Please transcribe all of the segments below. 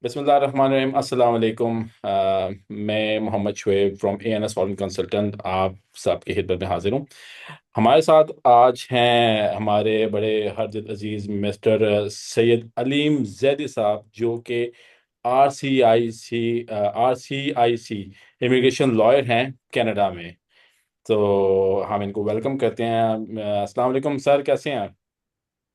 बिस्मिल्लाहिर्रहमानिर्रहीम। अस्सलाम वालेकुम। मैं Mohammad Shoaib from ANS foreign consultant आप सबकी खिदमत में हाजिर हूँ। हमारे साथ आज हैं हमारे बड़े हरजत अजीज़ मिस्टर सैयद अलीम जैदी साहब, जो कि आर सी आई सी इमिग्रेशन लॉयर हैं कनाडा में। तो हम इनको वेलकम करते हैं। अस्सलाम वालेकुम सर, कैसे हैं आप?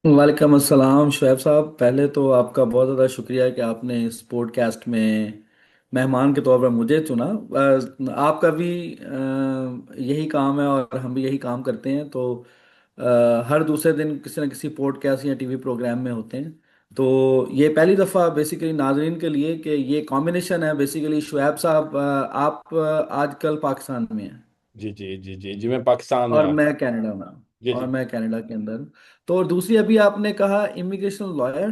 वालेकुम अस्सलाम शुएब साहब। पहले तो आपका बहुत ज़्यादा शुक्रिया कि आपने इस पॉडकास्ट में मेहमान के तौर पर मुझे चुना। आपका भी यही काम है और हम भी यही काम करते हैं, तो हर दूसरे दिन किसी न किसी पॉडकास्ट या टीवी प्रोग्राम में होते हैं। तो ये पहली दफ़ा बेसिकली नाजरीन के लिए कि ये कॉम्बिनेशन है। बेसिकली शुएब साहब, आप आजकल पाकिस्तान में हैं जी जी जी जी जी, मैं पाकिस्तान में और हूँ। मैं कनाडा में हूँ। जी और जी मैं कनाडा के अंदर हूँ। तो और दूसरी अभी आपने कहा इमिग्रेशन लॉयर।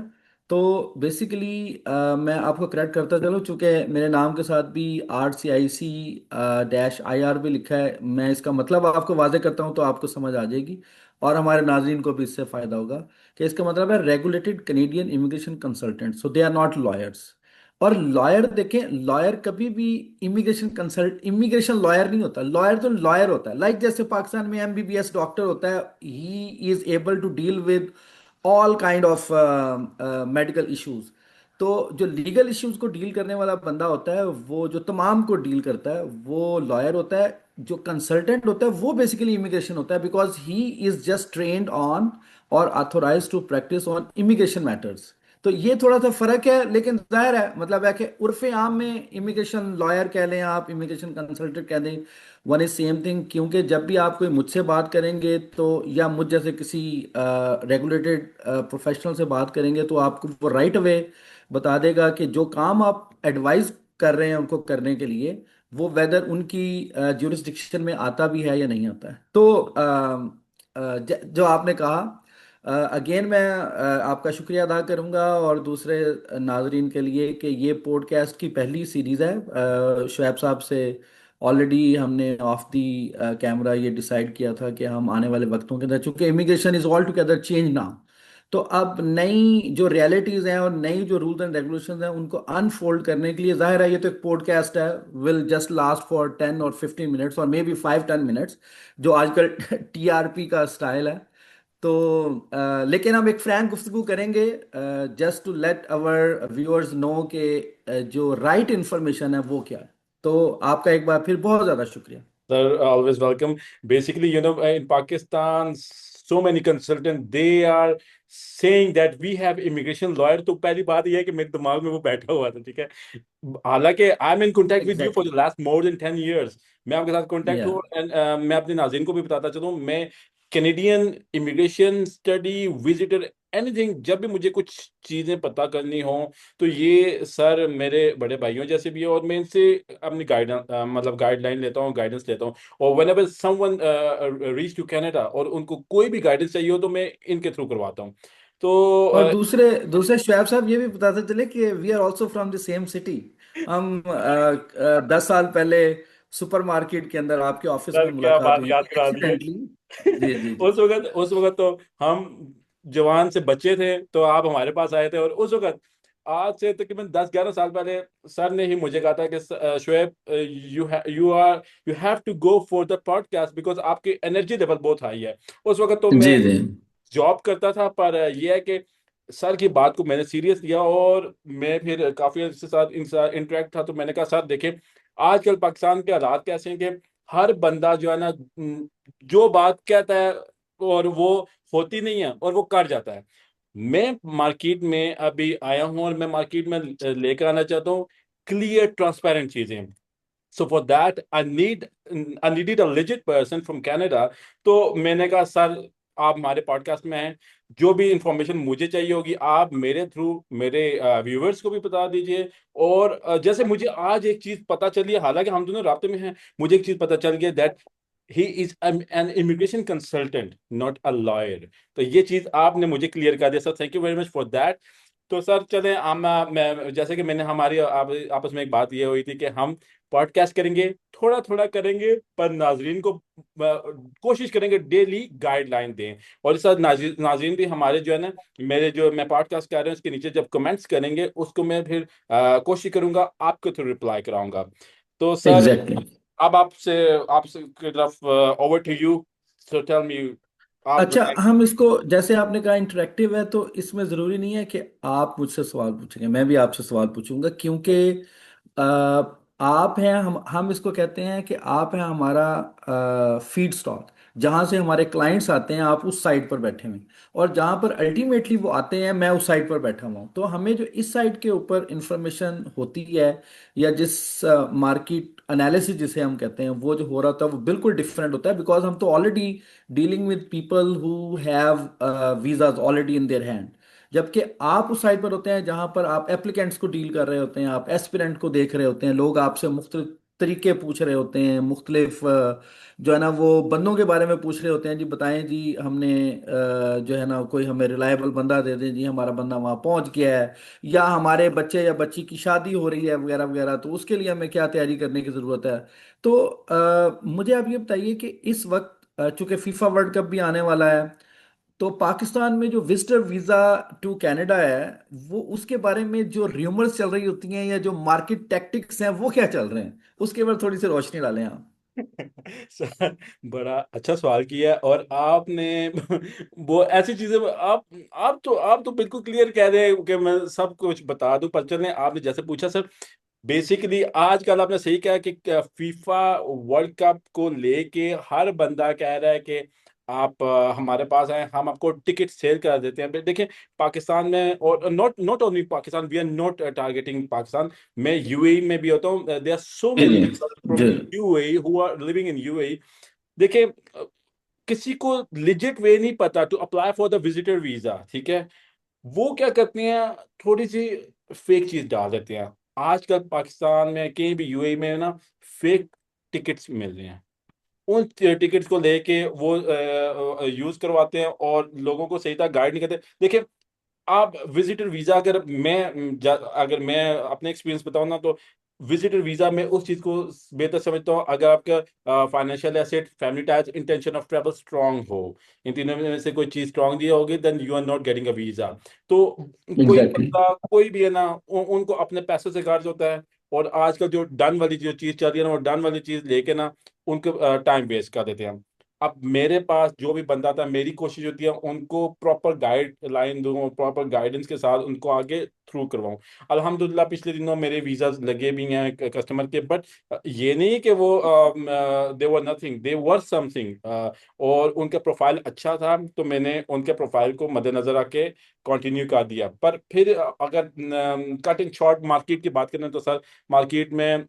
तो बेसिकली मैं आपको करेक्ट करता चलूँ, चूँकि मेरे नाम के साथ भी RCIC-IR भी लिखा है। मैं इसका मतलब आपको वाजे करता हूँ तो आपको समझ आ जाएगी और हमारे नाजरीन को भी इससे फ़ायदा होगा कि इसका मतलब है regulated Canadian immigration consultant. So they are not lawyers. और लॉयर देखें, लॉयर कभी भी इमिग्रेशन लॉयर नहीं होता। लॉयर तो लॉयर होता है, लाइक जैसे पाकिस्तान में MBBS डॉक्टर होता है। He is able to deal with all kind of medical issues. तो जो लीगल इश्यूज को डील करने वाला बंदा होता है, वो जो तमाम को डील करता है, वो लॉयर होता है। जो कंसल्टेंट होता है वो बेसिकली इमिग्रेशन होता है, because he is just trained on और authorize to practice on immigration matters. तो ये थोड़ा सा फर्क है, लेकिन जाहिर है मतलब है कि उर्फे आम में इमिग्रेशन लॉयर कह लें, आप इमिग्रेशन कंसल्टेंट कह दें, वन इज सेम थिंग। क्योंकि जब भी आप कोई मुझसे बात करेंगे तो या मुझ जैसे किसी रेगुलेटेड प्रोफेशनल से बात करेंगे, तो आपको वो राइट अवे बता देगा कि जो काम आप एडवाइस कर रहे हैं उनको करने के लिए, वो वेदर उनकी ज्यूरिस्डिक्शन में आता भी है या नहीं आता है। तो जो आपने कहा, अगेन मैं आपका शुक्रिया अदा करूंगा और दूसरे नाजरीन के लिए कि ये पॉडकास्ट की पहली सीरीज़ है। शुएब साहब से ऑलरेडी हमने ऑफ दी कैमरा ये डिसाइड किया था कि हम आने वाले वक्तों के अंदर, चूंकि immigration is all together change now, तो अब नई जो रियलिटीज़ हैं और नई जो रूल्स एंड रेगुलेशंस हैं उनको अनफोल्ड करने के लिए, जाहिर है ये तो एक पॉडकास्ट है, विल जस्ट लास्ट फॉर 10 और 15 मिनट्स और मे बी 5-10 मिनट्स, जो आजकल TRP का स्टाइल है। तो लेकिन हम एक फ्रैंक गुफ्तगू करेंगे, just to let our viewers know कि जो राइट इंफॉर्मेशन है वो क्या है। तो आपका एक बार फिर बहुत ज़्यादा शुक्रिया। sir, always welcome. Basically, in Pakistan, so many consultants, they are saying that we have immigration lawyer. तो पहली बात यह है कि मेरे दिमाग में वो बैठा हुआ था, ठीक है। हालांकि I am in contact with you for the exactly. Last more than 10 years। मैं आपके साथ कॉन्टैक्ट या हूँ एंड मैं अपने नाज़रीन को भी बताता चलूँ, मैं Canadian immigration study visitor anything, जब भी मुझे कुछ चीज़ें पता करनी हो तो ये सर मेरे बड़े भाइयों जैसे भी है, और मैं इनसे अपनी गाइडेंस मतलब गाइडलाइन लेता हूँ, गाइडेंस लेता हूँ। और whenever someone reach to Canada और उनको कोई भी गाइडेंस चाहिए हो तो मैं इनके थ्रू करवाता हूँ। तो और दूसरे दूसरे शुएब साहब, ये भी बताते चले कि we are also from the same city. हम 10 साल पहले सुपरमार्केट के अंदर आपके ऑफिस में सर क्या मुलाकात बात हुई याद थी करा दी है। एक्सीडेंटली। जी जी जी। उस वक्त तो हम जवान से बच्चे थे, तो आप हमारे पास आए थे, और उस वक्त आज से तकरीबन 10-11 साल पहले सर ने ही मुझे कहा था कि Shoaib, you have to go for the podcast because आपकी एनर्जी लेवल बहुत हाई है। उस वक्त तो मैं जी जी। जॉब करता था, पर यह है कि सर की बात को मैंने सीरियस लिया, और मैं फिर काफी इसके साथ इंटरेक्ट था। तो मैंने कहा सर देखें, आजकल पाकिस्तान के हालात कैसे हैं कि हर बंदा जो है ना, जो बात कहता है और वो होती नहीं है और वो कर जाता है। मैं मार्केट में अभी आया हूं और मैं मार्केट में लेकर आना चाहता हूँ क्लियर ट्रांसपेरेंट चीजें। So for that I needed a legit person from Canada. तो मैंने कहा सर, आप हमारे पॉडकास्ट में हैं, जो भी इंफॉर्मेशन मुझे चाहिए होगी आप मेरे थ्रू मेरे व्यूअर्स को भी बता दीजिए। और जैसे मुझे आज एक चीज पता चली है, हालांकि हम दोनों राब्ते में हैं, मुझे एक चीज पता चल गया that he is an immigration consultant not a lawyer. तो ये चीज आपने मुझे क्लियर कर दिया sir, thank you very much for that. तो सर चले हम मैं जैसे कि मैंने हमारी आपस में एक बात ये हुई थी कि हम पॉडकास्ट करेंगे, थोड़ा थोड़ा करेंगे, पर नाजरीन को कोशिश करेंगे डेली गाइडलाइन दें। और इस साथ नाजरीन भी हमारे जो है ना, मेरे जो मैं पॉडकास्ट कर रहे हैं उसके नीचे जब कमेंट्स करेंगे उसको मैं फिर कोशिश करूंगा आपके थ्रू रिप्लाई कराऊंगा। तो सर एग्जैक्टली। अब आपसे आपसे की तरफ over to you, so tell me, आप अच्छा, बताएं। हम इसको, जैसे आपने कहा इंटरेक्टिव है, तो इसमें जरूरी नहीं है कि आप मुझसे सवाल पूछेंगे, मैं भी आपसे सवाल पूछूंगा, क्योंकि अ, आप हैं, हम इसको कहते हैं कि आप हैं हमारा फीड स्टॉक, जहां से हमारे क्लाइंट्स आते हैं, आप उस साइड पर बैठे हुए हैं, और जहां पर अल्टीमेटली वो आते हैं, मैं उस साइड पर बैठा हुआ हूँ। तो हमें जो इस साइड के ऊपर इंफॉर्मेशन होती है, या जिस मार्केट एनालिसिस जिसे हम कहते हैं, वो जो हो रहा था वो बिल्कुल डिफरेंट होता है, बिकॉज हम तो already dealing with people who have visas already in their hand. जबकि आप उस साइड पर होते हैं जहां पर आप एप्लीकेंट्स को डील कर रहे होते हैं, आप एस्पिरेंट को देख रहे होते हैं, लोग आपसे मुख्तलिफ तरीके पूछ रहे होते हैं, मुख्तलिफ जो है ना वो बंदों के बारे में पूछ रहे होते हैं, जी बताएं जी, हमने जो है ना कोई हमें रिलायबल बंदा दे दें जी, हमारा बंदा वहां पहुंच गया है, या हमारे बच्चे या बच्ची की शादी हो रही है वगैरह वगैरह, तो उसके लिए हमें क्या तैयारी करने की ज़रूरत है। तो मुझे आप ये बताइए कि इस वक्त चूंकि फीफा वर्ल्ड कप भी आने वाला है, तो पाकिस्तान में जो विजिटर वीजा टू कनाडा है, वो उसके बारे में जो र्यूमर्स चल रही होती हैं, या जो मार्केट टैक्टिक्स हैं, वो क्या चल रहे हैं, उसके ऊपर थोड़ी सी रोशनी डालें आप। सर बड़ा अच्छा सवाल किया है, और आपने वो ऐसी चीजें आप तो बिल्कुल क्लियर कह रहे हैं कि मैं सब कुछ बता दूं, पर चलें आपने जैसे पूछा सर, बेसिकली आजकल आपने सही कहा कि फीफा वर्ल्ड कप को लेके हर बंदा कह रहा है कि आप हमारे पास आए, हम आपको टिकट सेल करा देते हैं। देखिए पाकिस्तान में, और not not only Pakistan, we are not targeting Pakistan, मैं यूएई में भी होता हूँ, देयर आर सो जी मेनी जी पीपल जी। From UAE who are living in UAE. देखिए किसी को लिजिट वे नहीं पता to apply for the visitor visa, ठीक है, वो क्या करते हैं, थोड़ी सी फेक चीज डाल देते हैं। आजकल पाकिस्तान में कहीं भी यूएई में ना फेक टिकट्स मिल रहे हैं, उन टिकट्स को लेके वो यूज करवाते हैं और लोगों को सही तरह गाइड नहीं करते। देखिए आप विजिटर वीजा, अगर मैं अपने एक्सपीरियंस बताऊं ना, तो विजिटर वीजा में उस चीज को बेहतर समझता हूँ अगर आपका financial asset, family ties, intention of travel strong हो, इन तीनों में से कोई चीज स्ट्रांग दी होगी, then you are not getting a visa. तो कोई एग्जैक्टली। बंदा कोई भी है ना, उनको अपने पैसों से गार्ज होता है, और आजकल जो डन वाली जो चीज चल रही है ना, वो डन वाली चीज लेके ना उनको टाइम वेस्ट कर देते हैं। अब मेरे पास जो भी बंदा था, मेरी कोशिश होती है उनको प्रॉपर गाइडलाइन दूं, प्रॉपर गाइडेंस के साथ उनको आगे थ्रू करवाऊं। अल्हम्दुलिल्लाह पिछले दिनों मेरे वीजा लगे भी हैं कस्टमर के, बट ये नहीं कि वो दे वर नथिंग, दे वर समथिंग, और उनका प्रोफाइल अच्छा था, तो मैंने उनके प्रोफाइल को मद्देनजर रखे कंटिन्यू कर दिया। पर फिर अगर कट इन शॉर्ट मार्केट की बात करें तो सर, मार्केट में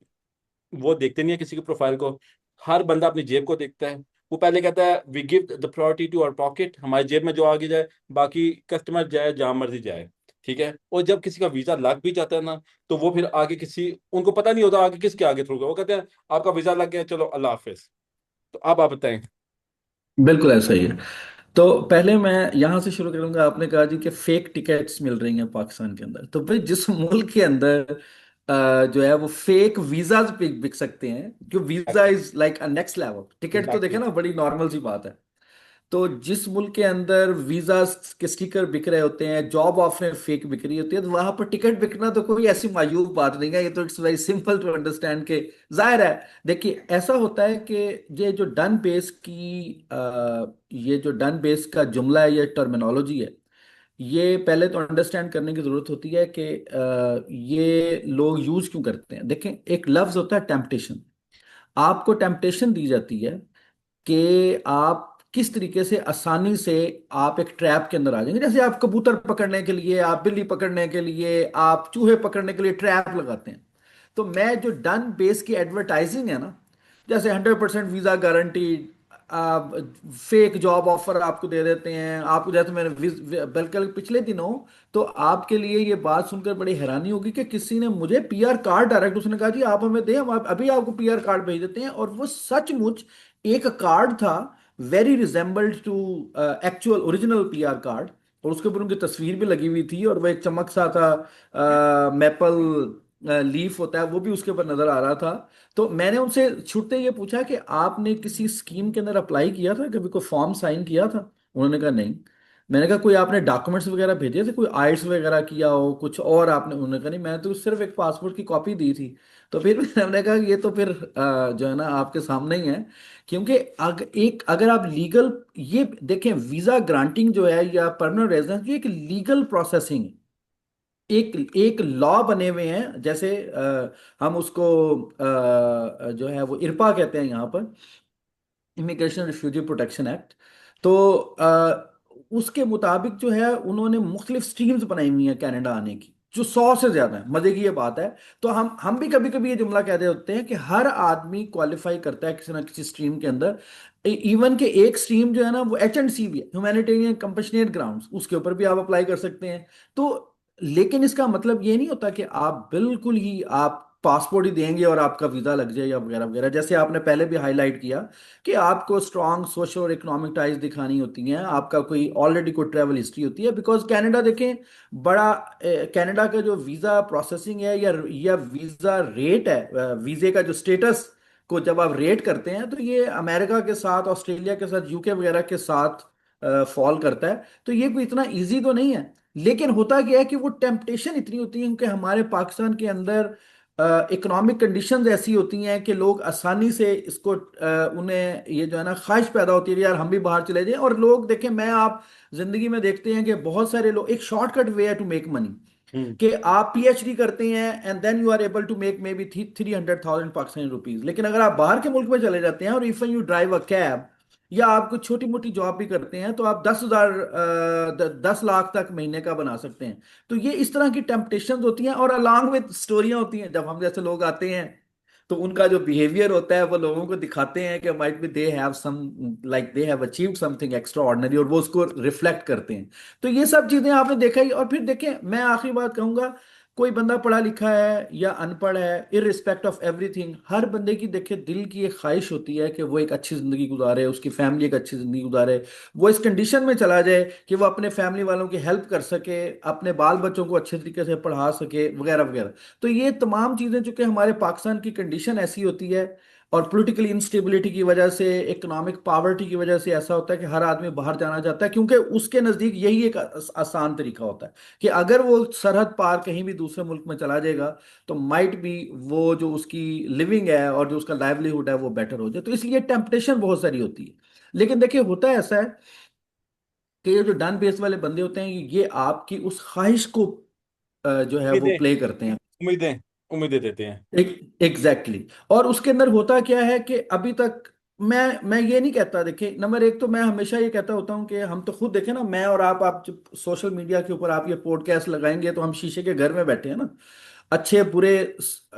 वो देखते नहीं है किसी के प्रोफाइल को, हर बंदा अपनी जेब को देखता है। वो पहले कहता है we give the priority to our pocket, हमारी जेब में जो आगे जाए, बाकी कस्टमर जाए जहां मर्जी जाए, ठीक है। और जब किसी का वीजा लग भी जाता है ना, तो वो फिर आगे किसी, उनको पता नहीं होता आगे किसके आगे थ्रू, वो कहते हैं आपका वीजा लग गया, चलो अल्लाह हाफिज। तो अब आप बताएं। बिल्कुल ऐसा ही है। तो पहले मैं यहाँ से शुरू करूंगा। आपने कहा जी कि फेक टिकट्स मिल रही हैं पाकिस्तान के अंदर, तो भाई जिस मुल्क के अंदर जो है वो फेक वीजाज बिक सकते हैं, जो visa is like a next level, ticket तो देखे एग्जैक्टली। ना बड़ी नॉर्मल सी बात है। तो जिस मुल्क के अंदर वीजा के स्टिकर बिक रहे होते हैं, जॉब ऑफर फेक बिक रही होती है, तो वहां पर टिकट बिकना तो कोई ऐसी मायूब बात नहीं है, ये तो it's very simple to understand के। जाहिर है, देखिए ऐसा होता है कि ये जो डन बेस की ये जो डन बेस का जुमला है, ये टर्मिनोलॉजी है, ये पहले तो अंडरस्टैंड करने की जरूरत होती है कि ये लोग यूज क्यों करते हैं। देखें, एक लफ्ज होता है टेम्पटेशन। आपको टेम्पटेशन दी जाती है कि आप किस तरीके से आसानी से आप एक ट्रैप के अंदर आ जाएंगे। जैसे आप कबूतर पकड़ने के लिए, आप बिल्ली पकड़ने के लिए, आप चूहे पकड़ने के लिए ट्रैप लगाते हैं। तो मैं जो डन बेस की एडवर्टाइजिंग है ना, जैसे 100% वीजा गारंटीड, आप फेक जॉब ऑफर आपको दे देते हैं, आपको जैसे मैंने बल्कि पिछले दिनों, तो आपके लिए ये बात सुनकर बड़ी हैरानी होगी कि किसी ने मुझे पीआर कार्ड डायरेक्ट, उसने कहा जी आप हमें दें, हम अभी आपको पीआर कार्ड भेज देते हैं, और वो सचमुच एक कार्ड था, very resembled to actual original PR card, और उसके ऊपर उनकी तस्वीर भी लगी हुई थी, और वो एक चमक सा था, मैपल लीफ होता है, वो भी उसके ऊपर नजर आ रहा था। तो मैंने उनसे छूटते ये पूछा कि आपने किसी स्कीम के अंदर अप्लाई किया था, कभी कोई फॉर्म साइन किया था? उन्होंने कहा नहीं। मैंने कहा कोई आपने डॉक्यूमेंट्स वगैरह भेजे थे, कोई आइट्स वगैरह किया हो कुछ और आपने? उन्होंने कहा नहीं, मैंने तो सिर्फ एक पासपोर्ट की कॉपी दी थी। तो फिर मैंने कहा ये तो फिर जो है ना आपके सामने ही है। क्योंकि अगर आप लीगल, ये देखें, वीजा ग्रांटिंग जो है या परमानेंट रेजिडेंस, ये एक लीगल प्रोसेसिंग, एक एक लॉ बने हुए हैं। जैसे हम उसको जो है वो इरपा कहते हैं यहाँ पर, इमिग्रेशन रिफ्यूजी प्रोटेक्शन एक्ट। तो उसके मुताबिक जो है उन्होंने मुख्तलिफ स्ट्रीम्स बनाई हुई हैं कनाडा आने की, जो 100 से ज्यादा है। मजे की ये बात है। तो हम भी कभी कभी ये जुमला कहते होते हैं कि हर आदमी क्वालिफाई करता है किसी ना किसी स्ट्रीम के अंदर। इवन के एक स्ट्रीम जो है ना वो H&C भी है, ह्यूमैनिटेरियन कंपैशनेट ग्राउंड्स, उसके ऊपर भी आप अप्लाई कर सकते हैं। तो लेकिन इसका मतलब ये नहीं होता कि आप बिल्कुल ही आप पासपोर्ट ही देंगे और आपका वीजा लग जाए या वगैरह वगैरह। जैसे आपने पहले भी हाईलाइट किया कि आपको स्ट्रॉन्ग सोशल और इकोनॉमिक टाइज दिखानी होती हैं, आपका कोई ऑलरेडी कोई ट्रैवल हिस्ट्री होती है। बिकॉज कनाडा देखें, बड़ा कनाडा का जो वीज़ा प्रोसेसिंग है या वीज़ा रेट है, वीज़े का जो स्टेटस को जब आप रेट करते हैं, तो ये अमेरिका के साथ, ऑस्ट्रेलिया के साथ, यूके वगैरह के साथ फॉल करता है। तो ये कोई इतना इजी तो नहीं है। लेकिन होता क्या है कि वो टेम्पटेशन इतनी होती है, क्योंकि हमारे पाकिस्तान के अंदर इकोनॉमिक कंडीशंस ऐसी होती हैं कि लोग आसानी से इसको उन्हें ये जो है ना ख्वाहिश पैदा होती है कि यार हम भी बाहर चले जाएं। और लोग देखें, मैं आप जिंदगी में देखते हैं कि बहुत सारे लोग, एक शॉर्टकट वे है टू मेक मनी, हम्म। कि आप PhD करते हैं and then you are able to make maybe 300,000 Pakistani rupees. लेकिन अगर आप बाहर के मुल्क में चले जाते हैं और if you drive a cab या आप कुछ छोटी मोटी जॉब भी करते हैं, तो आप 10,000 10 लाख तक महीने का बना सकते हैं। तो ये इस तरह की टेम्पटेशन होती हैं, और अलॉन्ग विद स्टोरियां होती हैं। जब हम जैसे लोग आते हैं तो उनका जो बिहेवियर होता है वो लोगों को दिखाते हैं कि might be they have some, like they have achieved something extraordinary, और वो उसको रिफ्लेक्ट करते हैं। तो ये सब चीजें आपने देखा ही। और फिर देखें, मैं आखिरी बात कहूंगा, कोई बंदा पढ़ा लिखा है या अनपढ़ है, इररिस्पेक्ट ऑफ एवरीथिंग, हर बंदे की देखे दिल की एक ख्वाहिश होती है कि वो एक अच्छी जिंदगी गुजारे, उसकी फैमिली एक अच्छी जिंदगी गुजारे, वो इस कंडीशन में चला जाए कि वो अपने फैमिली वालों की हेल्प कर सके, अपने बाल बच्चों को अच्छे तरीके से पढ़ा सके वगैरह वगैरह। तो ये तमाम चीजें, चूंकि हमारे पाकिस्तान की कंडीशन ऐसी होती है, और पॉलिटिकल इंस्टेबिलिटी की वजह से, इकोनॉमिक पावर्टी की वजह से, ऐसा होता है कि हर आदमी बाहर जाना चाहता है, क्योंकि उसके नज़दीक यही एक आसान तरीका होता है कि अगर वो सरहद पार कहीं भी दूसरे मुल्क में चला जाएगा, तो माइट भी वो जो उसकी लिविंग है और जो उसका लाइवलीहुड है वो बेटर हो जाए। तो इसलिए टेम्पटेशन बहुत सारी होती है। लेकिन देखिए, होता है ऐसा है कि ये जो डन बेस वाले बंदे होते हैं, ये आपकी उस ख्वाहिश को जो है वो उम्मीदें प्ले करते हैं। उम्मीदें उम्मीदें देते हैं। Exactly exactly। और उसके अंदर होता क्या है कि अभी तक मैं ये नहीं कहता। देखिए, नंबर एक तो मैं हमेशा ये कहता होता हूँ कि हम तो खुद देखें ना, मैं और आप जब सोशल मीडिया के ऊपर आप ये पॉडकास्ट लगाएंगे, तो हम शीशे के घर में बैठे हैं ना। अच्छे बुरे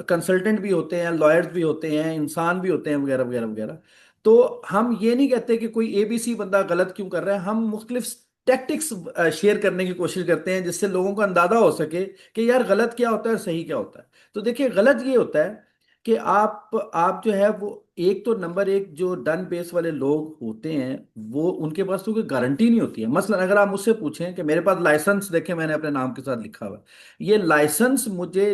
कंसल्टेंट भी होते हैं, लॉयर्स भी होते हैं, इंसान भी होते हैं वगैरह वगैरह वगैरह। तो हम ये नहीं कहते कि कोई ABC बंदा गलत क्यों कर रहा है। हम मुख्तलिफ टैक्टिक्स शेयर करने की कोशिश करते हैं, जिससे लोगों को अंदाजा हो सके कि यार गलत क्या होता है और सही क्या होता है। तो देखिए, गलत ये होता है कि आप जो है वो, एक तो नंबर एक जो डन बेस वाले लोग होते हैं, वो उनके पास तो कोई गारंटी नहीं होती है। मसलन अगर आप मुझसे पूछें कि मेरे पास लाइसेंस, देखें मैंने अपने नाम के साथ लिखा हुआ है, ये लाइसेंस मुझे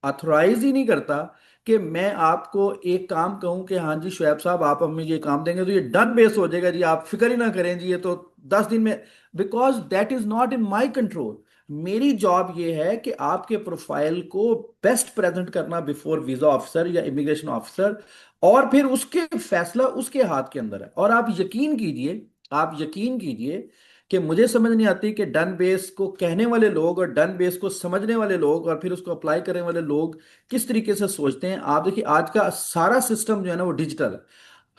अथोराइज ही नहीं करता कि मैं आपको एक काम कहूं कि हाँ जी शुएब साहब, आप हमें ये काम देंगे तो ये डन बेस हो जाएगा जी, आप फिक्र ही ना करें जी, ये तो 10 दिन में। Because that is not in my control. मेरी जॉब ये है कि आपके प्रोफाइल को बेस्ट प्रेजेंट करना बिफोर वीजा ऑफिसर या इमिग्रेशन ऑफिसर, और फिर उसके फैसला उसके हाथ के अंदर है। और आप यकीन कीजिए कि मुझे समझ नहीं आती कि डन बेस को कहने वाले लोग और डन बेस को समझने वाले लोग और फिर उसको अप्लाई करने वाले लोग किस तरीके से सोचते हैं। आप देखिए, आज का सारा सिस्टम जो है ना वो डिजिटल है।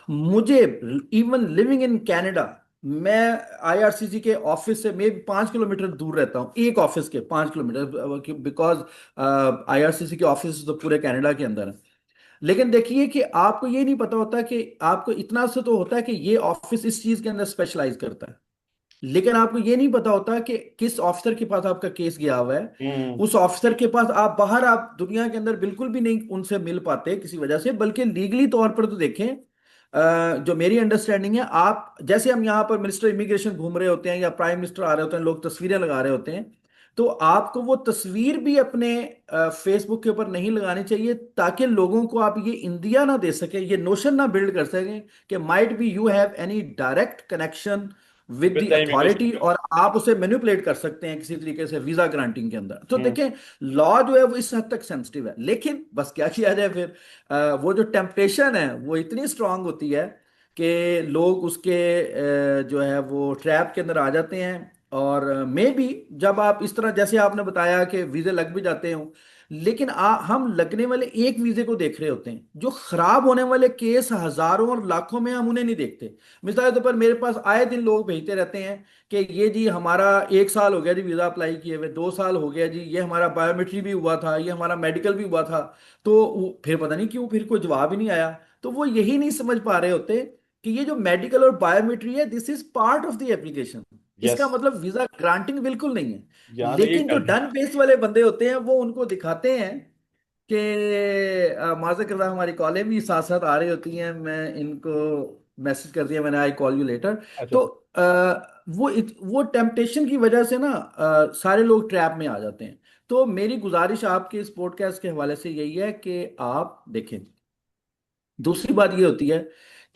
मुझे, इवन लिविंग इन कनाडा, मैं IRCC के ऑफिस से मैं 5 किलोमीटर दूर रहता हूँ, एक ऑफिस के 5 किलोमीटर, बिकॉज IRCC के ऑफिस तो पूरे कनाडा के अंदर है। लेकिन देखिए कि आपको ये नहीं पता होता कि आपको इतना से तो होता है कि ये ऑफिस इस चीज के अंदर स्पेशलाइज करता है। लेकिन आपको ये नहीं पता होता कि किस ऑफिसर के पास आपका केस गया हुआ है। हम्म। उस ऑफिसर के पास आप बाहर, आप दुनिया के अंदर बिल्कुल भी नहीं उनसे मिल पाते किसी वजह से, बल्कि लीगली तौर पर तो देखें जो मेरी अंडरस्टैंडिंग है, आप जैसे हम यहाँ पर मिनिस्टर इमिग्रेशन घूम रहे होते हैं या प्राइम मिनिस्टर आ रहे होते हैं, लोग तस्वीरें लगा रहे होते हैं, तो आपको वो तस्वीर भी अपने फेसबुक के ऊपर नहीं लगानी चाहिए, ताकि लोगों को आप ये इंदिया ना दे सके, ये नोशन ना बिल्ड कर सकें कि might B you have any direct connection with with the the immigration authority, और ऑफिसर। आप उसे मैनिपुलेट कर सकते हैं किसी तरीके से वीजा ग्रांटिंग के अंदर। तो हम्म। देखें, लॉ जो है वो इस हद तक सेंसिटिव है, लेकिन बस क्या किया जाए फिर, वो जो टेम्पटेशन है वो इतनी स्ट्रांग होती है कि लोग उसके जो है वो ट्रैप के अंदर आ जाते हैं। और मे बी जब आप इस तरह, जैसे आपने बताया कि वीजे लग भी जाते हो, लेकिन हम लगने वाले एक वीजे को देख रहे होते हैं, जो खराब होने वाले केस हजारों और लाखों में हम उन्हें नहीं देखते। मिसाल के तौर पर मेरे पास आए दिन लोग भेजते रहते हैं कि ये जी हमारा 1 साल हो गया जी वीजा अप्लाई किए हुए, 2 साल हो गया जी, ये हमारा बायोमेट्री भी हुआ था, ये हमारा मेडिकल भी हुआ था। तो फिर पता नहीं क्यों फिर कोई जवाब ही नहीं आया। तो वो यही नहीं समझ पा रहे होते कि ये जो मेडिकल और बायोमेट्री है, this is part of the application. Yes. इसका मतलब वीजा ग्रांटिंग बिल्कुल नहीं है। यहाँ तो यही लेकिन जो कर रहे हैं। डन बेस वाले बंदे होते हैं वो उनको दिखाते हैं कि माज़ हमारी कॉलें भी साथ साथ आ रही होती हैं, मैं इनको मैसेज कर दिया मैंने, आई कॉल यू लेटर। अच्छा। तो वो टेम्पटेशन की वजह से ना सारे लोग ट्रैप में आ जाते हैं। तो मेरी गुजारिश आपके इस पॉडकास्ट के हवाले से यही है कि आप देखें। दूसरी बात ये होती है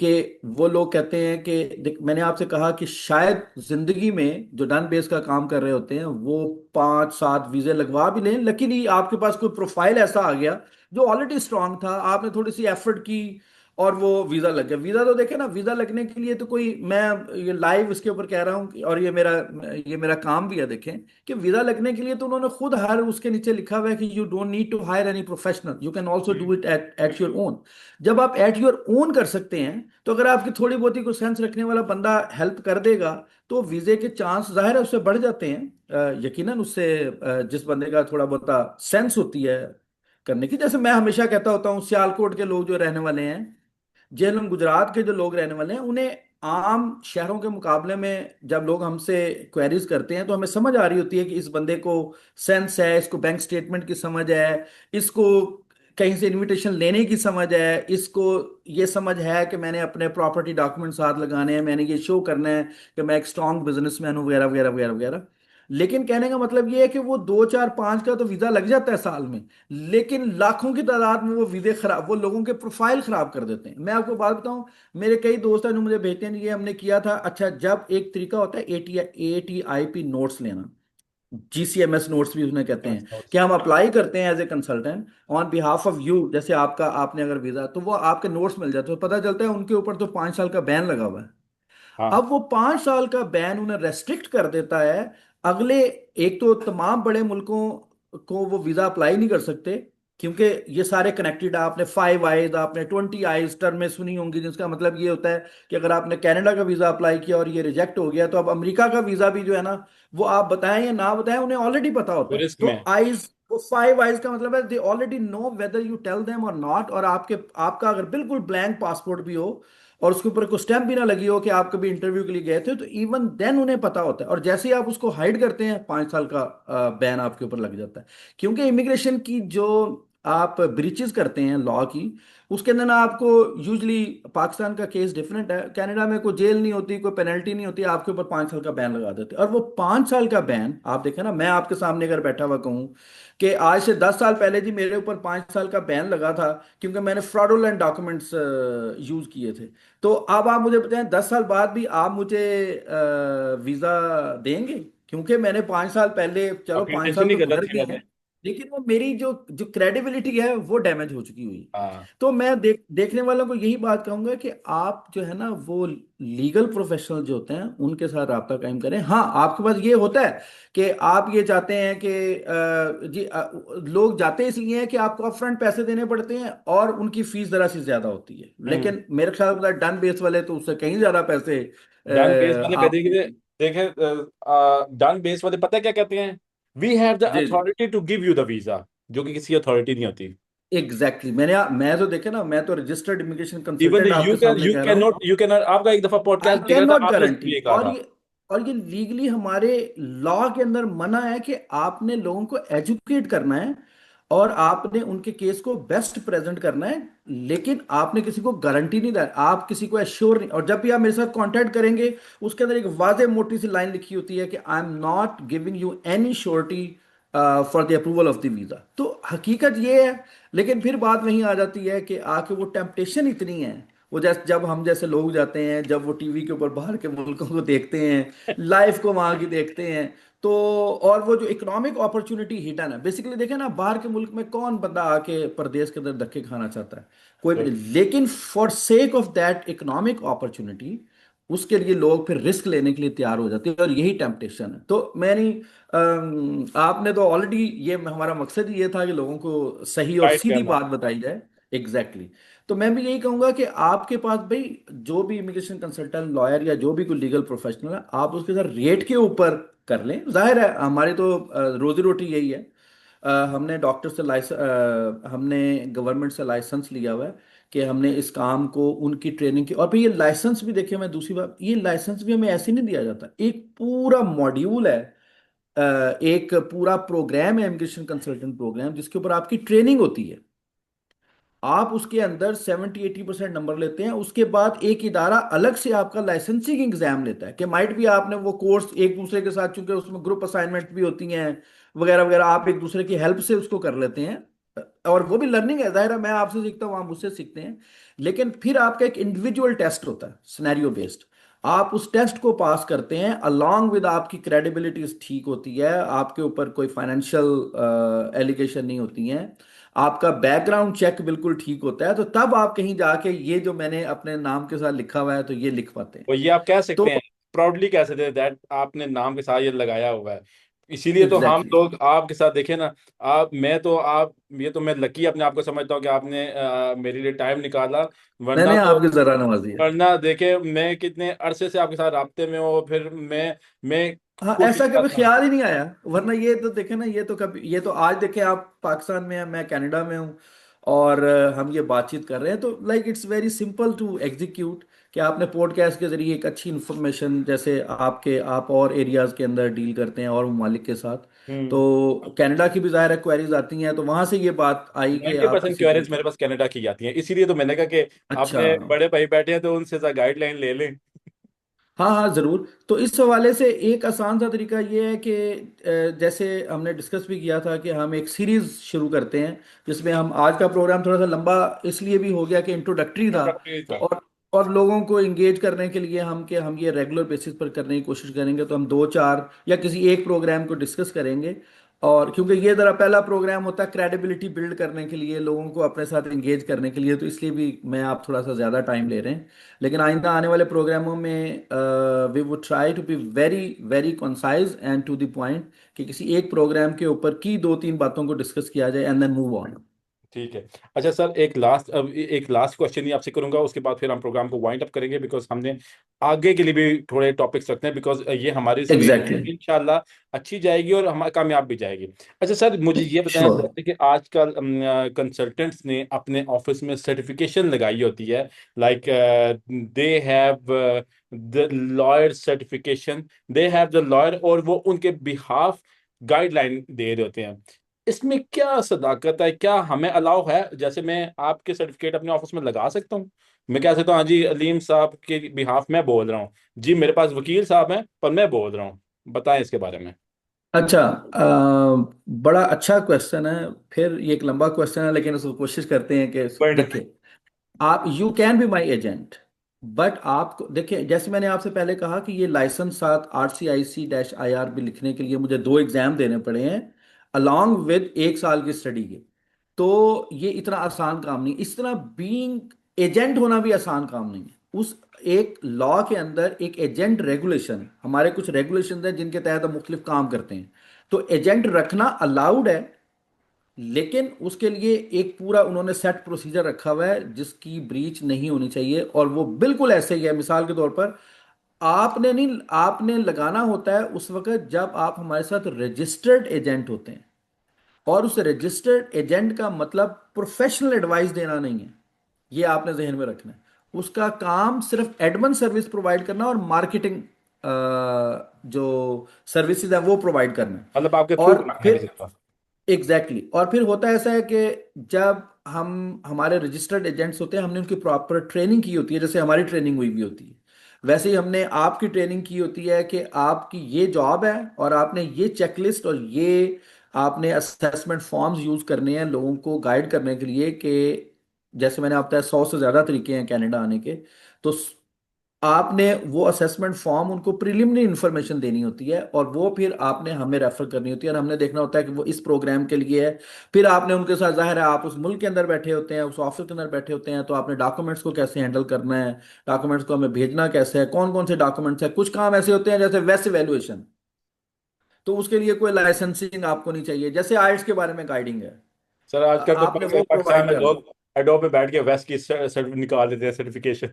कि वो लोग कहते हैं कि मैंने आपसे कहा कि शायद जिंदगी में जो डन बेस का काम कर रहे होते हैं वो 5-7 वीजे लगवा भी लें, लेकिन ये आपके पास कोई प्रोफाइल ऐसा आ गया जो ऑलरेडी स्ट्रांग था, आपने थोड़ी सी एफर्ट की और वो वीजा लग गया। वीजा तो देखे ना, वीजा लगने के लिए तो कोई, मैं ये लाइव इसके ऊपर कह रहा हूँ और ये मेरा काम भी है, देखें कि वीजा लगने के लिए तो उन्होंने खुद हर उसके नीचे लिखा हुआ है कि you don't need to hire any professional, you can also do it at at your own. जब आप एट योर ओन कर सकते हैं, तो अगर आपकी थोड़ी बहुत ही कोई सेंस रखने वाला बंदा हेल्प कर देगा, तो वीजे के चांस जाहिर है उससे बढ़ जाते हैं। यकीनन उससे जिस बंदे का थोड़ा बहुत सेंस होती है करने की, जैसे मैं हमेशा कहता होता हूँ, सियालकोट के लोग जो रहने वाले हैं, जेहलम गुजरात के जो लोग रहने वाले हैं, उन्हें आम शहरों के मुकाबले में जब लोग हमसे क्वेरीज करते हैं तो हमें समझ आ रही होती है कि इस बंदे को सेंस है, इसको बैंक स्टेटमेंट की समझ है, इसको कहीं से इनविटेशन लेने की समझ है, इसको ये समझ है कि मैंने अपने प्रॉपर्टी डॉक्यूमेंट साथ लगाने हैं, मैंने ये शो करना है कि मैं एक स्ट्रांग बिजनेसमैन हूँ, वगैरह वगैरह वगैरह वगैरह। लेकिन कहने का मतलब ये है कि वो 2 4 5 का तो वीजा लग जाता है साल में, लेकिन लाखों की तादाद में वो वीजे खराब, वो लोगों के प्रोफाइल खराब कर देते हैं। मैं आपको बात बताऊं, मेरे कई दोस्त हैं जो मुझे भेजते हैं, ये हमने किया था। अच्छा, जब एक तरीका होता है ATIP नोट्स लेना, GCMS नोट्स भी उसने कहते हैं, कि हम अप्लाई करते हैं as a consultant on behalf of you, जैसे आपका आपने अगर वीजा, तो वो आपके नोट्स मिल जाते हैं, तो पता चलता है उनके ऊपर तो 5 साल का बैन लगा हुआ है। हाँ। अब वो 5 साल का बैन उन्हें रेस्ट्रिक्ट कर देता है अगले, एक तो तमाम बड़े मुल्कों को वो वीजा अप्लाई नहीं कर सकते, क्योंकि ये सारे कनेक्टेड है। आपने 5 आइज, आपने 20 आइज टर्म में सुनी होंगी, जिसका मतलब ये होता है कि अगर आपने कनाडा का वीजा अप्लाई किया और ये रिजेक्ट हो गया, तो अब अमेरिका का वीजा भी जो है ना, वो आप बताएं या ना बताएं, उन्हें ऑलरेडी पता वो होता है। रिस्क तो में। आइज, वो 5 आइज का मतलब है they already know whether you tell them और नॉट। और आपका अगर बिल्कुल ब्लैंक पासपोर्ट भी हो और उसके ऊपर कोई स्टैंप भी ना लगी हो कि आप कभी इंटरव्यू के लिए गए थे, तो इवन देन उन्हें पता होता है। और जैसे ही आप उसको हाइड करते हैं, 5 साल का बैन आपके ऊपर लग जाता है। क्योंकि इमिग्रेशन की जो आप ब्रीचेस करते हैं लॉ की, उसके अंदर ना आपको यूजली, पाकिस्तान का केस डिफरेंट है, कनाडा में कोई जेल नहीं होती, कोई पेनल्टी नहीं होती, आपके ऊपर 5 साल का बैन लगा देते हैं। और वो 5 साल का बैन आप देखें ना, मैं आपके सामने अगर बैठा हुआ कहूँ कि आज से 10 साल पहले जी मेरे ऊपर 5 साल का बैन लगा था क्योंकि मैंने फ्रॉडुलेंट डॉक्यूमेंट्स यूज किए थे, तो अब आप मुझे बताएं 10 साल बाद भी आप मुझे वीजा देंगे? क्योंकि मैंने 5 साल पहले, चलो आपकी 5 साल इंटेंशन ही तो गलत गुजर थी गए वैसे। हैं, लेकिन वो मेरी जो जो क्रेडिबिलिटी है वो डैमेज हो चुकी हुई है। हाँ। तो मैं देखने वालों को यही बात कहूंगा कि आप जो है ना वो लीगल प्रोफेशनल जो होते हैं उनके साथ राब्ता कायम करें। हाँ, आपके पास ये होता है कि आप ये चाहते हैं कि लोग जाते इसलिए हैं कि आपको अपफ्रंट पैसे देने पड़ते हैं और उनकी फीस जरा सी ज्यादा होती है, हम्म। लेकिन मेरे ख्याल में डन बेस वाले तो उससे कहीं ज्यादा पैसे डन बेस वाले कहते आप। हैं कि देखें, डन बेस वाले पता है क्या कहते हैं? वी हैव द जी जी, authority to give you the visa, जो कि किसी अथॉरिटी नहीं होती। एग्जैक्टली मैं तो देखे ना, मैं तो registered immigration even consultant you आपके कैन सामने यू कह रहा कैन हूँ। नॉट यू कैन आपका एक दफा आई पॉडकास्ट देख कैन रहा था, नॉट आपने गारंटी, ये कहा और था। ये लीगली हमारे लॉ के अंदर मना है कि आपने लोगों को एजुकेट करना है। और आपने उनके केस को बेस्ट प्रेजेंट करना है, लेकिन आपने किसी को गारंटी नहीं दी, आप किसी को एश्योर नहीं। और जब भी आप मेरे साथ कांटेक्ट करेंगे, उसके अंदर एक वाजे मोटी सी लाइन लिखी होती है कि I am not giving you any surety for the approval of the visa. तो हकीकत ये है। लेकिन फिर बात वहीं आ जाती है कि आके वो टेम्पटेशन इतनी है, वो जैसे जब हम जैसे लोग जाते हैं, जब वो टीवी के ऊपर बाहर के मुल्कों को देखते हैं, लाइफ को वहां की देखते हैं, तो और वो जो इकोनॉमिक अपॉर्चुनिटी हिडन है, बेसिकली देखें ना, बाहर के मुल्क में कौन बंदा आके प्रदेश के अंदर धक्के खाना चाहता है? कोई भी नहीं। लेकिन for sake of that economic opportunity, उसके लिए लोग फिर रिस्क लेने के लिए तैयार हो जाते हैं, और यही टेम्पटेशन है। तो मैं नहीं, आपने तो ऑलरेडी, ये हमारा मकसद ही ये था कि लोगों को सही और गाइड सीधी करना। बात बताई जाए। Exactly exactly। तो मैं भी यही कहूंगा कि आपके पास भाई, जो भी इमिग्रेशन कंसल्टेंट, लॉयर, या जो भी कोई लीगल प्रोफेशनल है, आप उसके साथ रेट के ऊपर कर लें। जाहिर है हमारी तो रोजी रोटी यही है। हमने डॉक्टर से लाइसेंस, हमने गवर्नमेंट से लाइसेंस लिया हुआ है कि हमने इस काम को, उनकी ट्रेनिंग की। और फिर ये लाइसेंस भी देखिए, मैं दूसरी बात, ये लाइसेंस भी हमें ऐसे नहीं दिया जाता, एक पूरा मॉड्यूल है, अ, एक पूरा प्रोग्राम है, इमिग्रेशन कंसल्टेंट प्रोग्राम, जिसके ऊपर आपकी ट्रेनिंग होती है। आप उसके अंदर 70-80% नंबर लेते हैं, उसके बाद एक इदारा अलग से आपका लाइसेंसिंग एग्जाम लेता है, कि माइट भी आपने वो कोर्स एक दूसरे के साथ, चूंकि उसमें ग्रुप असाइनमेंट भी होती हैं वगैरह वगैरह, आप एक दूसरे की हेल्प से उसको कर लेते हैं। और वो भी लर्निंग है, जाहिर है मैं आपसे सीखता हूँ, आप मुझसे सीखते हैं। लेकिन फिर आपका एक इंडिविजुअल टेस्ट होता है, सिनेरियो बेस्ड। आप उस टेस्ट को पास करते हैं, अलोंग विद आपकी क्रेडिबिलिटी ठीक होती है, आपके ऊपर कोई फाइनेंशियल एलिगेशन नहीं होती हैं, आपका बैकग्राउंड चेक बिल्कुल ठीक होता है, तो तब आप कहीं जाके ये जो मैंने अपने नाम के साथ लिखा हुआ है, तो ये लिख पाते हैं। तो ये आप कह सकते तो हैं, प्राउडली कह सकते हैं दैट आपने नाम के साथ ये लगाया हुआ है। इसीलिए तो हम एग्जैक्टली लोग आपके साथ देखे ना, आप, मैं तो आप, ये तो मैं लकी अपने आप को समझता हूँ कि आपने मेरे लिए टाइम निकाला। वरना मैंने तो, आपकी जरा नवाजी है। वरना देखे मैं कितने अरसे से आपके साथ राब्ते में हूँ, फिर मैं हाँ, कोशिश ऐसा कभी करता हूँ। ख्याल ही नहीं आया। वरना ये तो देखे ना, ये तो कभी, ये तो आज देखे आप पाकिस्तान में हैं, मैं कनाडा में हूँ, और हम ये बातचीत कर रहे हैं, तो like it's very simple to execute, कि आपने पॉडकास्ट के जरिए एक अच्छी इंफॉर्मेशन, जैसे आपके, आप और एरियाज के अंदर डील करते हैं और ममालिक के साथ, हम्म। तो कनाडा की भी ज़ाहिर है क्वेरीज आती हैं, तो वहां से ये बात आई कि आप 90% किसी को। क्वेरीज मेरे पास कनाडा की आती हैं, इसीलिए तो मैंने कहा कि अच्छा। अपने बड़े भाई बैठे हैं तो उनसे गाइडलाइन ले लें। हाँ हाँ जरूर। तो इस हवाले से एक आसान सा तरीका ये है कि जैसे हमने डिस्कस भी किया था कि हम एक सीरीज शुरू करते हैं, जिसमें हम, आज का प्रोग्राम थोड़ा सा लंबा इसलिए भी हो गया कि इंट्रोडक्टरी था, इंट्रोडक्टरी था। और और लोगों को इंगेज करने के लिए हम, कि हम ये रेगुलर बेसिस पर करने की कोशिश करेंगे, तो हम दो चार या किसी एक प्रोग्राम को डिस्कस करेंगे। और क्योंकि ये जरा पहला प्रोग्राम होता है क्रेडिबिलिटी बिल्ड करने के लिए, लोगों को अपने साथ इंगेज करने के लिए, तो इसलिए भी मैं, आप थोड़ा सा ज़्यादा टाइम ले रहे हैं। लेकिन आइंदा आने वाले प्रोग्रामों में we would try to be very very concise and to the point, कि किसी एक प्रोग्राम के ऊपर की दो तीन बातों को डिस्कस किया जाए, एंड देन मूव ऑन। ठीक है। अच्छा सर, एक लास्ट क्वेश्चन ही आपसे करूंगा, उसके बाद फिर हम प्रोग्राम को वाइंड अप करेंगे, बिकॉज हमने आगे के लिए भी थोड़े टॉपिक्स रखते हैं, बिकॉज ये हमारी एग्जैक्टली। सीरीज इंशाल्लाह अच्छी जाएगी और हमारी कामयाब भी जाएगी। अच्छा सर, मुझे ये बताएं, श्योर। जैसे कि आजकल कंसल्टेंट्स ने अपने ऑफिस में सर्टिफिकेशन लगाई होती है, like they have the lawyer certification, they have the lawyer, और वो उनके बिहाफ गाइडलाइन दे रहे होते हैं। इसमें क्या सदाकत है? क्या हमें अलाउ है, जैसे मैं आपके सर्टिफिकेट अपने ऑफिस में लगा सकता हूँ? मैं कह सकता हूँ हाँ जी, अलीम साहब के बिहाफ में बोल रहा हूँ, जी मेरे पास वकील साहब हैं पर मैं बोल रहा हूँ, बताएं इसके बारे में। अच्छा, बड़ा अच्छा क्वेश्चन है। फिर ये एक लंबा क्वेश्चन है, लेकिन उसको कोशिश करते हैं कि कोई नहीं। देखिए, आप, you can be my agent, but आपको देखिए, जैसे मैंने आपसे पहले कहा कि ये लाइसेंस साथ RCIC-IRB लिखने के लिए मुझे दो एग्जाम देने पड़े हैं, अलॉन्ग विद एक साल की स्टडी के। तो ये इतना आसान काम नहीं, इस तरह बीइंग एजेंट होना भी आसान काम नहीं है। उस एक लॉ के अंदर एक एजेंट रेगुलेशन, हमारे कुछ रेगुलेशन हैं जिनके तहत हम मुख्तलिफ काम करते हैं, तो एजेंट रखना अलाउड है। लेकिन उसके लिए एक पूरा उन्होंने सेट प्रोसीजर रखा हुआ है, जिसकी ब्रीच नहीं होनी चाहिए, और वो बिल्कुल ऐसे ही है। मिसाल के तौर पर, आपने नहीं, आपने लगाना होता है उस वक्त जब आप हमारे साथ रजिस्टर्ड एजेंट होते हैं। और उस रजिस्टर्ड एजेंट का मतलब प्रोफेशनल एडवाइस देना नहीं है, ये आपने जहन में रखना है। उसका काम सिर्फ एडमन सर्विस प्रोवाइड करना और मार्केटिंग जो सर्विसेज है वो प्रोवाइड करना है। मतलब आपके थ्रू और कराना है फिर, किसी के पास? Exactly exactly. और फिर होता ऐसा है कि जब हम हमारे रजिस्टर्ड एजेंट्स होते हैं, हमने उनकी प्रॉपर ट्रेनिंग की होती है, जैसे हमारी ट्रेनिंग हुई भी होती है, वैसे ही हमने आपकी ट्रेनिंग की होती है कि आपकी ये जॉब है और आपने ये चेकलिस्ट और ये आपने असेसमेंट फॉर्म्स यूज करने हैं लोगों को गाइड करने के लिए कि जैसे मैंने आप बताया 100 से ज़्यादा तरीके हैं कनाडा आने के। तो आपने वो असेसमेंट फॉर्म उनको प्रिलिमिनरी इन्फॉर्मेशन देनी होती है और वो फिर आपने हमें रेफर करनी होती है और हमने देखना होता है कि वो इस प्रोग्राम के लिए है। फिर आपने उनके साथ, जाहिर है आप उस मुल्क के अंदर बैठे होते हैं, उस ऑफिस के अंदर बैठे होते हैं, तो आपने डॉक्यूमेंट्स को कैसे हैंडल करना है, डॉक्यूमेंट्स को हमें भेजना कैसे है, कौन कौन से डॉक्यूमेंट्स है। कुछ काम ऐसे होते हैं जैसे वेस्ट वैल्यूएशन, तो उसके लिए कोई लाइसेंसिंग आपको नहीं चाहिए, जैसे आइल्स के बारे में गाइडिंग है, सर आजकल तो आपने वो पाकिस्तान प्रोवाइड में करना। लोग एडोब पे बैठ के वेस्ट की निकाल लेते हैं सर्टिफिकेशन।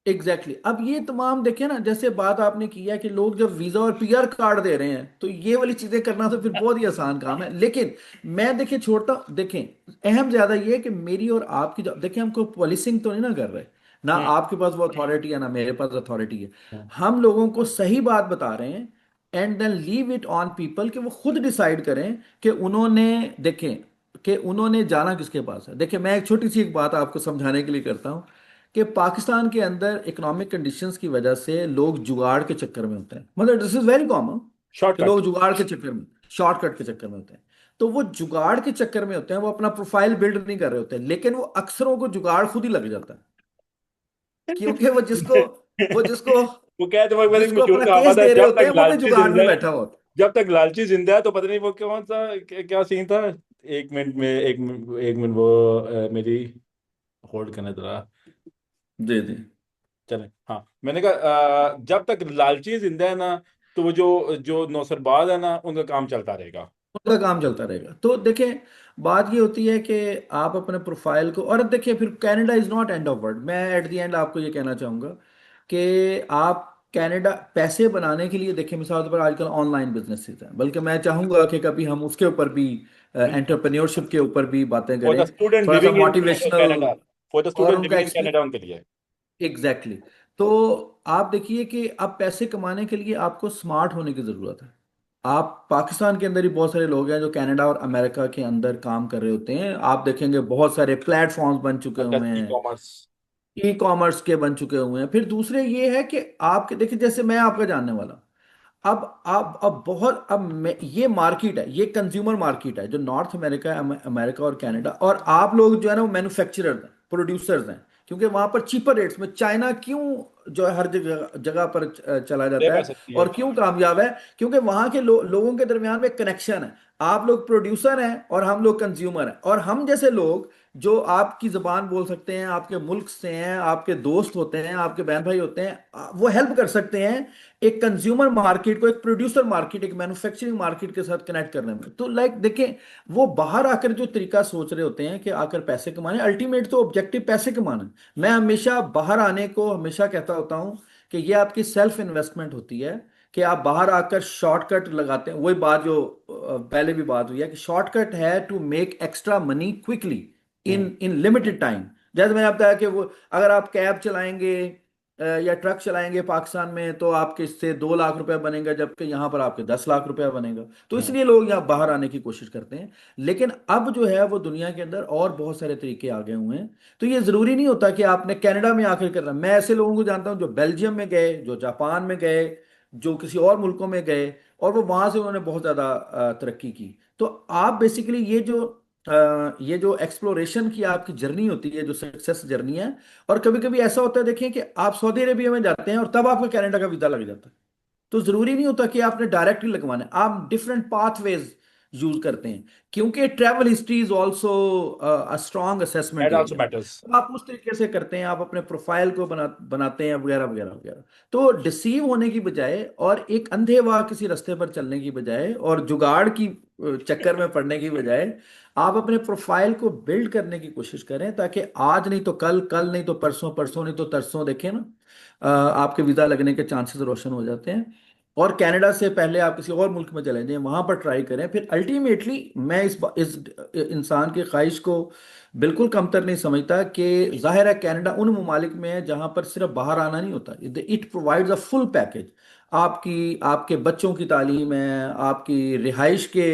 Exactly exactly. अब ये तमाम देखे ना, जैसे बात आपने की है कि लोग जब वीजा और पीआर कार्ड दे रहे हैं, तो ये वाली चीजें करना तो फिर बहुत ही आसान काम है। लेकिन मैं देखिए छोड़ता, देखें अहम ज्यादा ये है कि मेरी और आपकी देखें, हमको पॉलिसिंग तो नहीं ना कर रहे, ना हम्म, आपके पास वो अथॉरिटी है ना मेरे पास अथॉरिटी है। हम्म। हम लोगों को सही बात बता रहे हैं and then leave it on people कि वो खुद डिसाइड करें कि उन्होंने, देखें कि उन्होंने जाना किसके पास है। देखिए मैं एक छोटी सी एक बात आपको समझाने के लिए करता हूँ कि पाकिस्तान के अंदर इकोनॉमिक कंडीशंस की वजह से लोग जुगाड़ के चक्कर में होते हैं, मतलब दिस इज वेरी कॉमन कि शॉर्टकट। लोग जुगाड़ के चक्कर में, शॉर्टकट के चक्कर में होते हैं। तो वो जुगाड़ के चक्कर में होते हैं, वो अपना प्रोफाइल बिल्ड नहीं कर रहे होते हैं, लेकिन वो अक्सरों को जुगाड़ खुद ही लग जाता है, क्योंकि वो जिसको वो कहते वो पता नहीं जिसको मशहूर अपना केस कहावत है, दे रहे जब होते तक हैं वो भी लालची जुगाड़ जिंदा में है, बैठा होता जब तक लालची जिंदा है तो पता नहीं वो कौन सा क्या सीन था। एक मिनट में एक मिनट वो मेरी होल्ड करने जरा। है। जी जी। चले हाँ, मैंने कहा जब तक लालची जिंदा है ना, तो वो जो जो नौसरबाज है ना उनका काम चलता रहेगा। उनका काम चलता रहेगा। तो देखिए बात ये होती है कि आप अपने प्रोफाइल को, और देखिए फिर Canada is not end of world. मैं एट द एंड आपको ये कहना चाहूंगा कि आप कनाडा पैसे बनाने के लिए, देखिए मिसाल के तौर पर आजकल ऑनलाइन बिजनेसेस हैं, बल्कि मैं चाहूंगा कि कभी हम उसके ऊपर भी, एंटरप्रेन्योरशिप के ऊपर भी बातें फॉर द करें, स्टूडेंट थोड़ा सा living in motivational Canada, for the और स्टूडेंट उनका लिविंग इन एक्सपीरियंस। कनाडा उनके लिए। Exactly exactly. तो आप देखिए कि अब पैसे कमाने के लिए आपको स्मार्ट होने की जरूरत है। आप पाकिस्तान के अंदर ही बहुत सारे लोग हैं जो कनाडा और अमेरिका के अंदर काम कर रहे होते हैं, आप देखेंगे बहुत सारे प्लेटफॉर्म्स बन चुके हुए ई हैं, कॉमर्स। ई कॉमर्स के बन चुके हुए हैं। फिर दूसरे ये है कि आपके देखिए, जैसे मैं आपका जानने वाला, अब बहुत, अब ये मार्केट है, ये कंज्यूमर मार्केट है जो नॉर्थ अमेरिका, अमेरिका और कनाडा, और आप लोग जो है ना वो मैन्युफैक्चरर्स हैं, प्रोड्यूसर्स हैं, क्योंकि वहां पर चीपर रेट्स में चाइना क्यों जो है हर जगह जगह पर चला ले जाता पै है सकती है। और क्यों कामयाब है, क्योंकि वहां के लोगों के दरमियान में कनेक्शन है। आप लोग प्रोड्यूसर हैं और हम लोग कंज्यूमर हैं, और हम जैसे लोग जो आपकी जबान बोल सकते हैं, आपके मुल्क से हैं, आपके दोस्त होते हैं, आपके बहन भाई होते हैं, वो हेल्प कर सकते हैं एक कंज्यूमर मार्केट को एक प्रोड्यूसर मार्केट, एक मैन्युफैक्चरिंग मार्केट के साथ कनेक्ट करने में। तो लाइक देखें, वो बाहर आकर जो तरीका सोच रहे होते हैं कि आकर पैसे कमाने, अल्टीमेट तो ऑब्जेक्टिव पैसे कमाना है। मैं हमेशा बाहर आने को हमेशा कहता होता हूं कि ये आपकी सेल्फ इन्वेस्टमेंट होती है, कि आप बाहर आकर शॉर्टकट लगाते हैं। वही बात जो पहले भी बात हुई है कि शॉर्टकट है to make extra money quickly hmm. In in limited time. जैसे मैंने बताया कि वो, अगर आप कैब चलाएंगे या ट्रक चलाएंगे पाकिस्तान में, तो आपके इससे 2 लाख रुपए बनेगा, जबकि यहाँ पर आपके 10 लाख रुपया बनेगा। तो हम्म। इसलिए लोग यहाँ बाहर आने की कोशिश करते हैं। लेकिन अब जो है वो दुनिया के अंदर और बहुत सारे तरीके आ गए हुए हैं। तो ये जरूरी नहीं होता कि आपने कनाडा में आकर करना। मैं ऐसे लोगों को जानता हूँ जो बेल्जियम में गए, जो जापान में गए, जो किसी और मुल्कों में गए, और वो वहां से उन्होंने बहुत ज्यादा तरक्की की। तो आप बेसिकली ये जो एक्सप्लोरेशन की आपकी जर्नी होती है, जो सक्सेस जर्नी है, और कभी कभी ऐसा होता है देखें कि आप सऊदी अरेबिया में जाते हैं और तब आपका कनाडा का वीजा लग जाता है। तो जरूरी नहीं होता कि आपने डायरेक्टली लगवाना है, आप डिफरेंट पाथवेज यूज करते हैं, क्योंकि travel history is also a strong assessment that also area. Matters. तो आप उस तरीके से करते हैं, आप अपने प्रोफाइल को बनाते हैं वगैरह वगैरह वगैरह। तो डिसीव होने की बजाय और एक अंधे वाह किसी रास्ते पर चलने की बजाय और जुगाड़ की चक्कर में पड़ने की बजाय, आप अपने प्रोफाइल को बिल्ड करने की कोशिश करें, ताकि आज नहीं तो कल, कल नहीं तो परसों, परसों नहीं तो तरसों, देखें ना आपके वीजा लगने के चांसेस रोशन हो जाते हैं। और कनाडा से पहले आप किसी और मुल्क में चले जाएं, वहां पर ट्राई करें। फिर अल्टीमेटली मैं इस इंसान की ख्वाहिश को बिल्कुल कमतर नहीं समझता कि जाहिर है कनाडा उन ममालिक में है जहां पर सिर्फ बाहर आना नहीं होता, it provides a full package. आपकी आपके बच्चों की तालीम है, आपकी रिहाइश के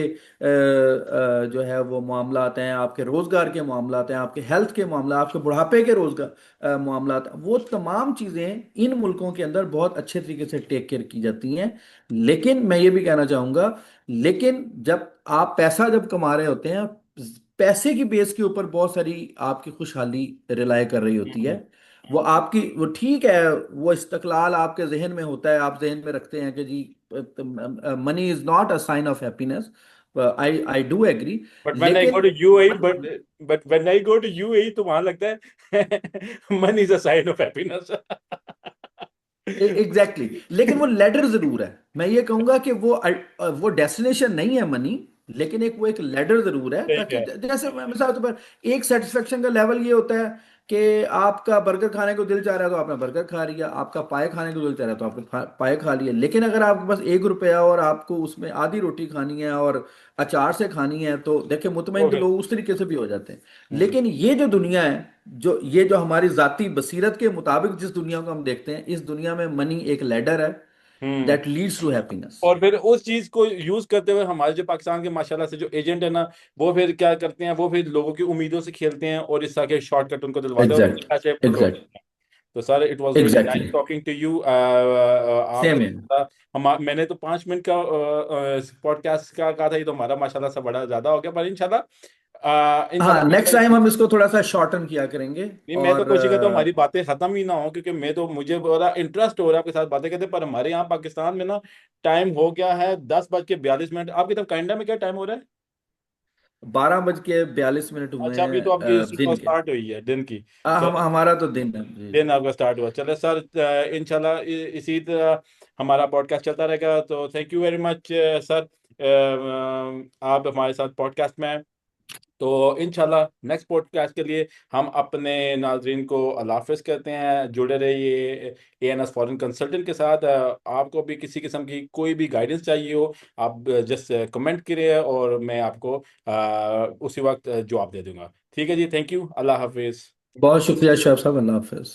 जो है वो मामलात हैं, आपके रोज़गार के मामलात हैं, आपके हेल्थ के मामला, आपके बुढ़ापे के रोज़गार मामलात, वो तमाम चीज़ें इन मुल्कों के अंदर बहुत अच्छे तरीके से टेक केयर की जाती हैं। लेकिन मैं ये भी कहना चाहूँगा, लेकिन जब आप पैसा जब कमा रहे होते हैं, पैसे की बेस के ऊपर बहुत सारी आपकी खुशहाली रिलाय कर रही होती है। वो आपकी वो ठीक है, वो इस्तकलाल आपके जहन में होता है, आप जहन में रखते हैं कि जी money is not a sign of happiness. I I do agree. But when I go लेकिन to UAE, but when I go to UAE तो वहां लगता है money is a sign of happiness. Exactly लेकिन वो लेडर जरूर है। मैं ये कहूंगा कि वो डेस्टिनेशन नहीं है मनी, लेकिन एक वो एक लेडर जरूर है, ठीक ताकि है। जैसे मिसाल के तौर पर एक सेटिस्फेक्शन का लेवल ये होता है कि आपका बर्गर खाने को दिल चाह रहा है तो आपने बर्गर खा लिया, आपका पाए खाने को दिल चाह रहा है तो आपने पाए खा लिया। लेकिन अगर आपके पास 1 रुपया और आपको उसमें आधी रोटी खानी है और अचार से खानी है, तो देखिए मुतमईन वो तो फिर लोग उस तरीके से भी हो जाते हैं। हम्म लेकिन ये जो दुनिया है, ये जो हमारी जाती बसीरत के मुताबिक जिस दुनिया को हम देखते हैं, इस दुनिया में मनी एक लैडर है हम्म दैट लीड्स टू हैप्पीनेस। और फिर उस चीज को यूज करते हुए हमारे जो पाकिस्तान के माशाल्लाह से जो एजेंट है ना, वो फिर क्या करते हैं, वो फिर लोगों की उम्मीदों से खेलते हैं और इस तरह के शॉर्टकट उनको दिलवाते हैं और एग्जैक्ट उनके पैसे बटोर एग्जैक्ट लेते हैं। तो sir it was really nice exactly talking to you. आपने सेम है। हम मैंने तो 5 मिनट का पॉडकास्ट का कहा था, ये तो हमारा माशाल्लाह से बड़ा ज्यादा हो गया, पर इंशाल्लाह हाँ, नेक्स्ट इंशाल्लाह टाइम हम इसको थोड़ा सा शॉर्टन किया करेंगे। नहीं, मैं तो और कोशिश करता हूँ हमारी बातें खत्म ही ना हो, क्योंकि मुझे बड़ा इंटरेस्ट हो रहा है आपके साथ बातें करते, पर हमारे यहाँ पाकिस्तान में ना टाइम हो गया है 10:42। आपकी तरफ कनाडा में क्या टाइम हो रहा है? 12:42 हुए अच्छा, अभी हैं तो आपकी सुबह दिन के। स्टार्ट हुई है दिन की। चलो, हमारा तो दिन है जी। दिन आपका स्टार्ट हुआ, चले सर। इंशाल्लाह इसी तरह हमारा पॉडकास्ट चलता रहेगा। तो thank you very much sir, आप हमारे साथ पॉडकास्ट में हैं। तो इंशाल्लाह नेक्स्ट पॉडकास्ट के लिए हम अपने नाजरीन को अल्लाह हाफ़िज़ कहते हैं। जुड़े रहिए एएनएस फॉरेन कंसल्टेंट के साथ। आपको भी किसी किस्म की कोई भी गाइडेंस चाहिए हो, आप जस्ट कमेंट करिए और मैं आपको उसी वक्त जवाब दे दूंगा। ठीक है जी, थैंक यू, अल्लाह हाफिज़। बहुत शुक्रिया शोएब साहब, अल्लाह हाफिज।